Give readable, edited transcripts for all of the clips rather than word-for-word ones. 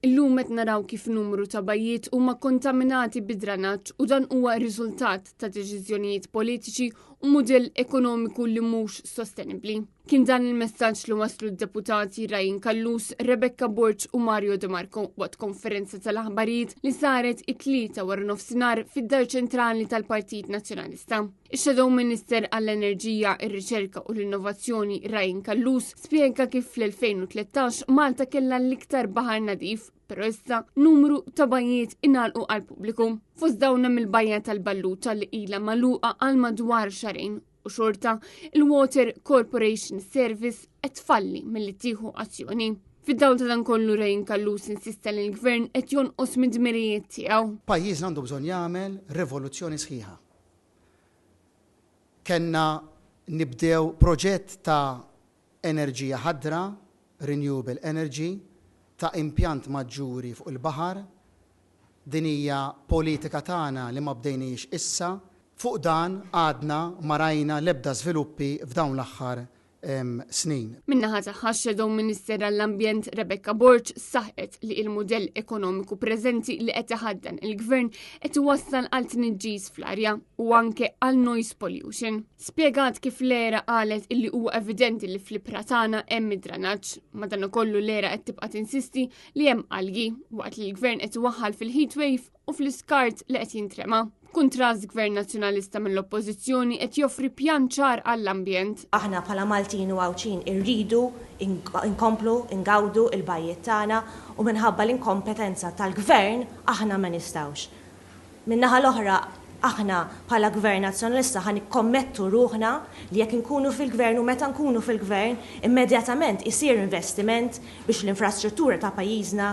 Illum qed naraw kif numru ta' bajjiet huma kontaminati bid-dranaġġ u dan huwa riżultat ta' deċiżjonijiet politiċi u mudell ekonomiku li mhux sostenibbli. Kien dan il-messaġġ li waslu d-deputati Ryan Kallus, Rebecca Burch u Mario De Marco waqt konferenza tal-aħbarijiet li saret it-tlieta wara nofsinhar fid-dar ċentrali tal-Partit Nazzjonalista. Ix-Shadow Minister għall-Enerġija, ir-Riċerka u l-Innovazzjoni Ryan Kallus spjega kif fl-2013 Malta kellha l-iktar baħar nadif, però issa numru ta' bajjiet ingħalqu għall-pubbliku. Fost dawn hemm il-bajja tal-Balluta li ilha magħluqa għal madwar xarejn u xorta il-Water Corporation Service qed tfalli milli tieħu azzjoni. Fid-dawl ta' dan kollu Ryan Kallus insista li l-Gvern qed jonqos mid-dmirijiet tiegħu. Pajjiżna għandu bżonn jagħmel rivoluzzjoni sħiħa. Kenna nibdew proġett ta' enerġija ħadra, renewable energy, ta' impjant maġġuri fuq il-baħar, din hija politika tagħna li ma bdejniex issa, fuq dan għadna ma rajna l-ebda żviluppi f'dawn l-aħħar snin. Min-naħa tagħha Shadow Minister għall-Ambjent Rebecca Burch saħqet li il-mudell ekonomiku preżenti li qed iħaddan il-Gvern qed iwassal għal tniġġis fl-arja u anke għal noise pollution. Spjegat kif Lera qalet illi huwa evidenti li fl-ibra tagħna hemm id-dranaġġ, madankollu Lera qed tibqa' tinsisti li hemm algi waqt li l-Gvern qed iwaħħal fil-heatwave u fl-iskart li qed jintrema. Kontrast Gvern Nazzjonalista mill-Oppożizzjoni qed joffri pjan ċar għall-ambjent. Aħna bħala Maltin u Għawċin irridu inkomplu ingawdu il-bajjiet tagħna u minħabba l-inkompetenza tal-Gvern aħna ma nistgħux. Min-naħa l-oħra aħna bħala Gvern Nazzjonalista ħan ikkommettu ruħna li jekk inkunu fil-Gvern u meta nkunu fil-Gvern immedjatament isir investiment biex l-infrastruttura ta' pajjiżna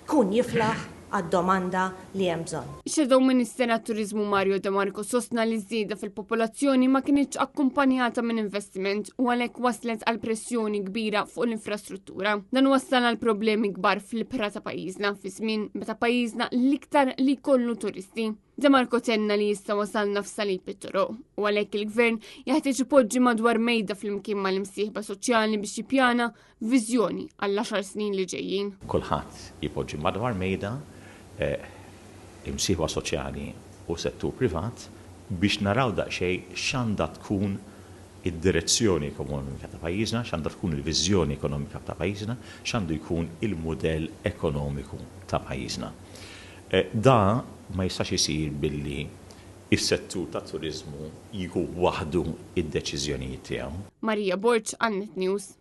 tkun jiflaħ għad-domanda li hemm bżonn. Shadow Minister għat-Turiżmu Mario De Marco sostna li żieda fil-popolazzjoni ma kienx akkumpanjata minn investiment u għalhekk waslet għal pressjoni kbira fuq l-infrastruttura. Dan wassal għal problemi kbar fil-ibra ta' pajjiżna fi żmien meta pajjiżna l-iktar li jkollu turisti. De Marco tenna li jista' wasalna f'salib it-toroq u għalhekk il-Gvern jeħtieġ ipoġġi madwar mejda fl-imkien mal-imsieħba soċjali biex jippjana viżjoni għall 10 snin li ġejjin. Kulħadd jipoġġi madwar mejda imsieħba soċjali u settur privat biex naraw daqsxejn x'għandha tkun id-direzzjoni ekonomika ta' pajjiżna, x'għandha tkun il-viżjoni ekonomika ta' pajjiżna, x'għandu jkun il-mudell ekonomiku ta' pajjiżna. Da ma jistax isir billi is-settur ta' turiżmu jieħu waħdu id-deċiżjonijiet tiegħu. Marija Burch, Net News.